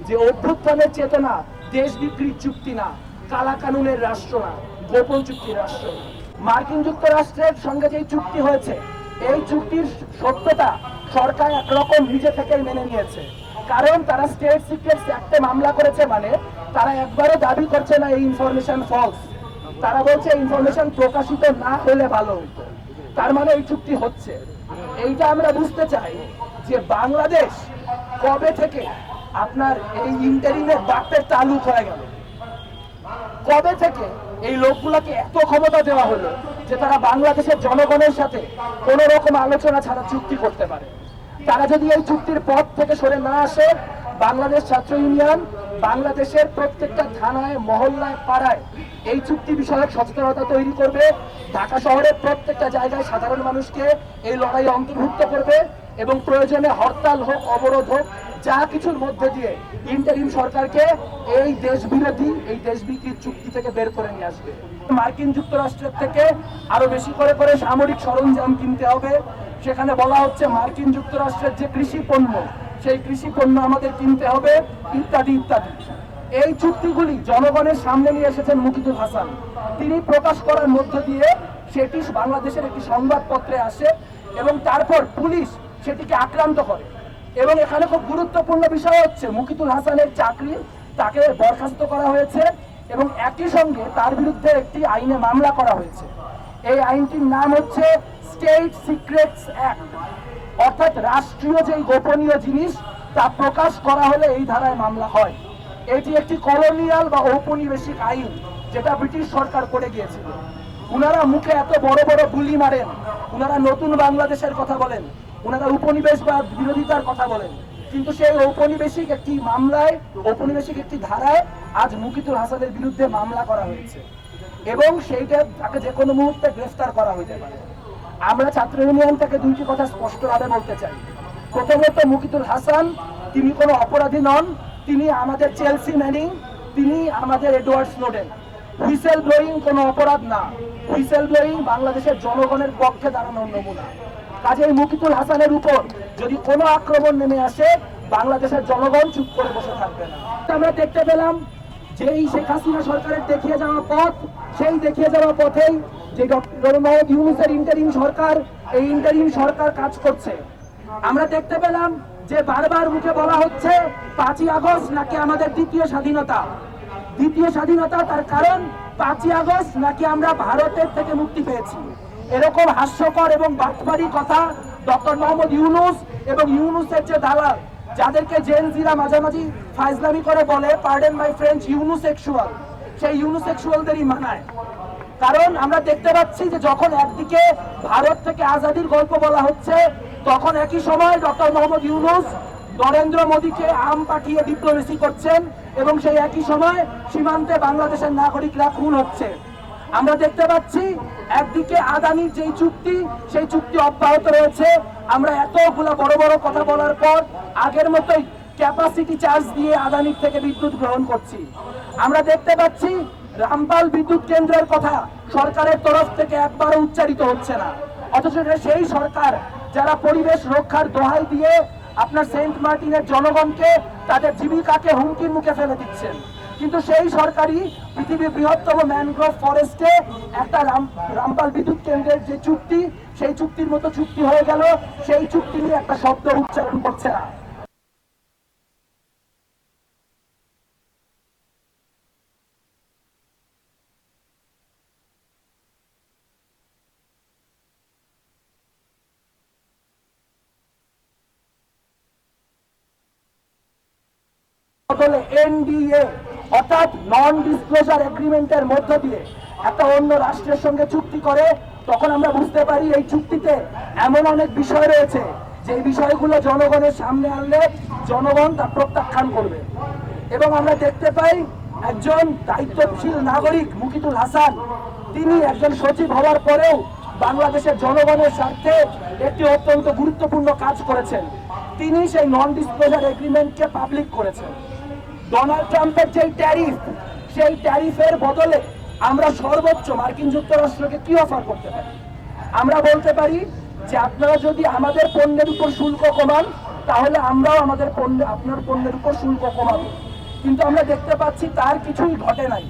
যে অভ্যুত্থানের চেতনা দেশ বিক্রির চুক্তি না, কালা কানুনের রাষ্ট্র না, গোপন চুক্তির রাষ্ট্র। মার্কিন যুক্তরাষ্ট্রের সঙ্গে যে চুক্তি হয়েছে, এই চুক্তির সত্যতা সরকার একরকম নিজে থেকেই মেনে নিয়েছে। কারণ তারা স্টেট সিক্রেটস অ্যাক্টে মামলা করেছে, মানে তারা একবারও দাবি করছে না এই ইনফরমেশন ফলস। তারা বলছে ইনফরমেশন প্রকাশিত না হলে ভালো হতো, তার মানে এই চুক্তি হচ্ছে। এইটা আমরা বুঝতে চাই যে বাংলাদেশ কবে থেকে আপনার এই ইন্টারিমের বাপের তালুক হয়ে গেল, কবে থেকে এই লোকগুলোকে এত ক্ষমতা দেওয়া হলো যে তারা বাংলাদেশের জনগণের সাথে কোন রকম আলোচনা ছাড়া চুক্তি করতে পারে। তারা যদি এই চুক্তির পথ থেকে সরে না আসে, বাংলাদেশ ছাত্র ইউনিয়ন বাংলাদেশের প্রত্যেকটা থানায়, মহল্লায়, পাড়ায় এই চুক্তি বিষয়ক সচেতনতা তৈরি করবে। ঢাকা শহরের প্রত্যেকটা জায়গায় সাধারণ মানুষকে এই লড়াইয়ে অন্তর্ভুক্ত করবে এবং প্রয়োজনে হরতাল হোক, অবরোধ হোক, যা কিছুর মধ্যে দিয়ে ইন্টারিম সরকারকে এই দেশ বিরোধী, এই দেশ বিক্রির চুক্তি থেকে বের করে নিয়ে আসবে। মার্কিন যুক্তরাষ্ট্রের থেকে আরো বেশি করে সামরিক সরঞ্জাম কিনতে হবে। সেখানে বলা হচ্ছে মার্কিন যুক্তরাষ্ট্রের যে কৃষি পণ্য, সেই কৃষি পণ্য আমাদের কিনতে হবে, ইত্যাদি ইত্যাদি। এই চুক্তিগুলি জনগণের সামনে নিয়ে এসেছেন মুকিদুল হাসান। তিনি প্রকাশ করার মধ্য দিয়ে সেটি বাংলাদেশের একটি সংবাদপত্রে আসে এবং তারপর পুলিশ সেটিকে আক্রান্ত করে। এবং এখানে খুব গুরুত্বপূর্ণ বিষয় হচ্ছে মুকিদুল হাসানের চাকরি, তাকে বরখাস্ত করা হয়েছে এবং একই সঙ্গে তার বিরুদ্ধে একটি আইনে মামলা করা হয়েছে। এই আইনটির নাম হচ্ছে স্টেট সিক্রেটস অ্যাক্ট, অর্থাৎ রাষ্ট্রীয় যেই গোপনীয় জিনিস তা প্রকাশ করা হলে এই ধারায় মামলা হয়। এটি একটি কলোনিয়াল বা ঔপনিবেশিক আইন, যেটা ব্রিটিশ সরকার করে গিয়েছিল। উনারা মুখে এত বড় বড় বুলি মারেন, উনারা নতুন বাংলাদেশের কথা বলেন, উনারা উপনিবেশ বা বিরোধিতার কথা বলেন, কিন্তু সেই ঔপনিবেশিক একটি মামলায়, ঔপনিবেশিক একটি ধারায় আজ মুকিদুল হাসানের বিরুদ্ধে মামলা করা হয়েছে এবং সেইটা তাকে যে কোনো মুহূর্তে গ্রেফতার করা হতে পারে। আমরা ছাত্র ইউনিয়ন থেকে দুইটি কথা স্পষ্টভাবে বলতে চাই। প্রথমত, মুকিদুল হাসান তিনি কোনো অপরাধী নন, তিনি আমাদের চেলসি ম্যানিং, তিনি আমাদের এডওয়ার্ড স্নোডেন। হুইসেল ব্লোয়িং কোনো অপরাধ না, হুইসেল ব্লোয়িং বাংলাদেশের জনগণের পক্ষে দাঁড়ানোর নমুনা। কাজেই মুকিদুল হাসানের উপর যদি কোনো আক্রমণ নেমে আসে, বাংলাদেশের জনগণ চুপ করে বসে থাকবে না। আমরা দেখতে পেলাম যে এই শেখ হাসিনা সরকারের দেখিয়ে যাওয়া পথ, সেই দেখিয়ে যাওয়া পথেই যে ডক্টর মোহাম্মদ ইউনূসের ইন্টারিম সরকার, এই ইন্টারিম সরকার কাজ করছে। আমরা দেখতে পেলাম যে বারবার মুখে বলা হচ্ছে 5ই আগস্ট নাকি আমাদের দ্বিতীয় স্বাধীনতা। দ্বিতীয় স্বাধীনতা, তার কারণ 5ই আগস্ট নাকি আমরা ভারতের থেকে মুক্তি পেয়েছি। এরকম হাস্যকর এবং বাটপারি কথা ডক্টর মোহাম্মদ ইউনূস এবং ইউনূসের যে দালাল, যাদেরকে জেনজিরা মাঝামাঝি ফাইজলামি করে বলে, পার্ডন মাই ফ্রেঞ্চ, ইউনুসেক্সুয়াল, সেই ইউনুসেক্সুয়ালদেরই মানায়। কারণ আমরা দেখতে পাচ্ছি যে যখন একদিকে ভারত থেকে আজাদির গল্প বলা হচ্ছে, তখন একই সময় ডক্টর মোহাম্মদ ইউনূস নরেন্দ্র মোদীকে আম পাঠিয়ে ডিপ্লোমেসি করছেন এবং সেই একই সময় সীমান্তে বাংলাদেশের নাগরিকরা খুন হচ্ছে। আমরা দেখতে পাচ্ছি একদিকে আদানির যেই চুক্তি, সেই চুক্তি অব্যাহত রয়েছে। আমরা এতগুলা বড় বড় কথা বলার পর আগের মতোই ক্যাপাসিটি চার্জ দিয়ে আদানির থেকে বিদ্যুৎ গ্রহণ করছি। আমরা দেখতে পাচ্ছি রামপাল বিদ্যুৎ কেন্দ্রের কথা সরকারের তরফ থেকে একবারও উচ্চারিত হচ্ছে না, অথচ সেই সরকার যারা পরিবেশ রক্ষার দোহাই দিয়ে আপনার সেন্ট মার্টিনের জনগণকে তাদের জীবিকাকে হুমকির মুখে ফেলে দিচ্ছেন। কিন্তু সেই সরকারি পৃথিবীর বৃহত্তম ম্যানগ্রোভ ফরেস্টে একটা রামপাল বিদ্যুৎ কেন্দ্রের যে চুক্তি, সেই চুক্তির মতো চুক্তি হয়ে গেল, সেই চুক্তি নিয়ে একটা শব্দ উচ্চারণ করছে না। এনডিএ অর্থাৎ নন ডিসক্লোজার এগ্রিমেন্টের মধ্য দিয়ে একটা অন্য রাষ্ট্রের সঙ্গে চুক্তি করে, তখন আমরা বুঝতে পারি এই চুক্তিতে এমন অনেক বিষয় রয়েছে যে বিষয়গুলো জনগণের সামনে আনলে জনগণ তা প্রত্যাখ্যান করবে। এবং আমরা দেখতে পাই একজন দায়িত্বশীল নাগরিক মুকিদুল হাসান, তিনি একজন সচিব হওয়ার পরেও বাংলাদেশের জনগণের স্বার্থে একটি অত্যন্ত গুরুত্বপূর্ণ কাজ করেছেন। তিনি সেই নন ডিসক্লোজার এগ্রিমেন্টকে পাবলিক করেছেন। ডোনাল্ড ট্রাম্পের যে ট্যারিফ, সেই ট্যারিফের বদলে আমরা সর্বোচ্চ মার্কিন যুক্তরাষ্ট্রকে কি অফার করতে পারি? আমরা বলতে পারি যে আপনারা যদি আমাদের পণ্যের উপর শুল্ক কমান, তাহলে আমরাও আমাদের পণ্য আপনার পণ্যের উপর শুল্ক কমাবো। কিন্তু আমরা দেখতে পাচ্ছি তার কিছুই ঘটে নাই।